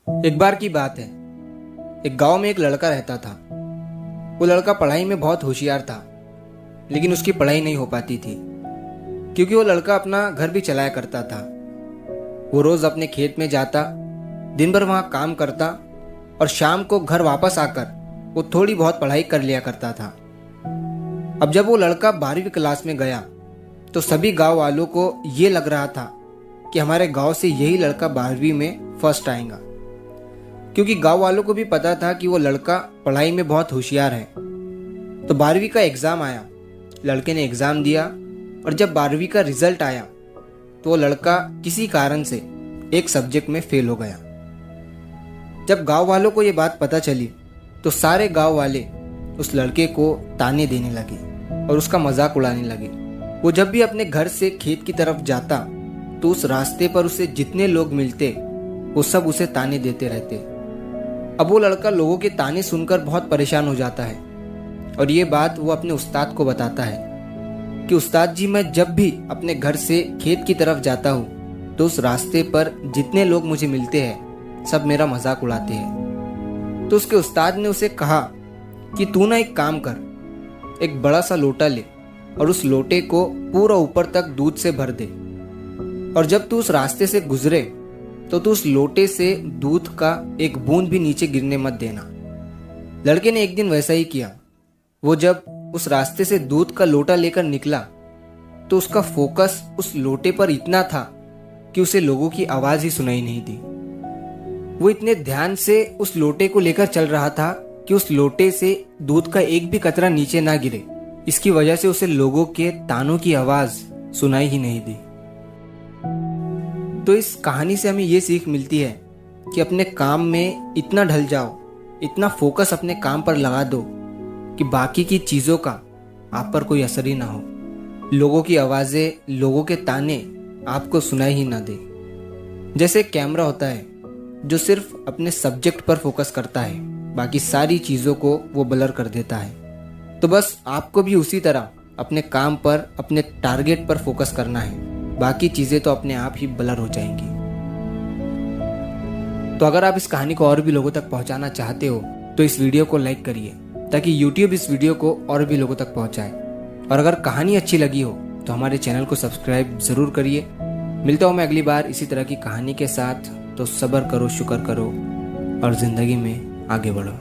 एक बार की बात है। एक गांव में एक लड़का रहता था। वो लड़का पढ़ाई में बहुत होशियार था, लेकिन उसकी पढ़ाई नहीं हो पाती थी क्योंकि वो लड़का अपना घर भी चलाया करता था। वो रोज अपने खेत में जाता, दिन भर वहां काम करता और शाम को घर वापस आकर वो थोड़ी बहुत पढ़ाई कर लिया करता था। अब जब वो लड़का 12वीं क्लास में गया तो सभी गांव वालों को ये लग रहा था कि हमारे गांव से यही लड़का 12वीं में फर्स्ट आएगा, क्योंकि गांव वालों को भी पता था कि वो लड़का पढ़ाई में बहुत होशियार है। तो 12वीं का एग्ज़ाम आया, लड़के ने एग्ज़ाम दिया और जब 12वीं का रिजल्ट आया तो वो लड़का किसी कारण से एक सब्जेक्ट में फेल हो गया। जब गांव वालों को ये बात पता चली तो सारे गांव वाले उस लड़के को ताने देने लगे और उसका मजाक उड़ाने लगे। वो जब भी अपने घर से खेत की तरफ जाता तो उस रास्ते पर उसे जितने लोग मिलते वो सब उसे ताने देते रहते। अब वो लड़का लोगों के ताने सुनकर बहुत परेशान हो जाता है और ये बात वो अपने उस्ताद को बताता है कि उस्ताद जी, मैं जब भी अपने घर से खेत की तरफ जाता हूँ तो उस रास्ते पर जितने लोग मुझे मिलते हैं सब मेरा मजाक उड़ाते हैं। तो उसके उस्ताद ने उसे कहा कि तू ना एक काम कर, एक बड़ा सा लोटा ले और उस लोटे को पूरा ऊपर तक दूध से भर दे और जब तू उस रास्ते से गुजरे तो तू उस लोटे से दूध का एक बूंद भी नीचे गिरने मत देना। लड़के ने एक दिन वैसा ही किया। वो जब उस रास्ते से दूध का लोटा लेकर निकला तो उसका फोकस उस लोटे पर इतना था कि उसे लोगों की आवाज ही सुनाई नहीं दी। वो इतने ध्यान से उस लोटे को लेकर चल रहा था कि उस लोटे से दूध का एक भी कतरा नीचे ना गिरे। इसकी वजह से उसे लोगों के तानों की आवाज सुनाई ही नहीं दी। तो इस कहानी से हमें ये सीख मिलती है कि अपने काम में इतना ढल जाओ, इतना फोकस अपने काम पर लगा दो कि बाकी की चीज़ों का आप पर कोई असर ही ना हो। लोगों की आवाज़ें, लोगों के ताने आपको सुनाई ही ना दे। जैसे एक कैमरा होता है जो सिर्फ अपने सब्जेक्ट पर फोकस करता है, बाकी सारी चीज़ों को वो ब्लर कर देता है। तो बस आपको भी उसी तरह अपने काम पर, अपने टारगेट पर फोकस करना है, बाकी चीज़ें तो अपने आप ही ब्लर हो जाएंगी। तो अगर आप इस कहानी को और भी लोगों तक पहुंचाना चाहते हो तो इस वीडियो को लाइक करिए ताकि YouTube इस वीडियो को और भी लोगों तक पहुंचाए। और अगर कहानी अच्छी लगी हो तो हमारे चैनल को सब्सक्राइब ज़रूर करिए। मिलता हूँ मैं अगली बार इसी तरह की कहानी के साथ। तो सब्र करो, शुक्र करो और ज़िंदगी में आगे बढ़ो।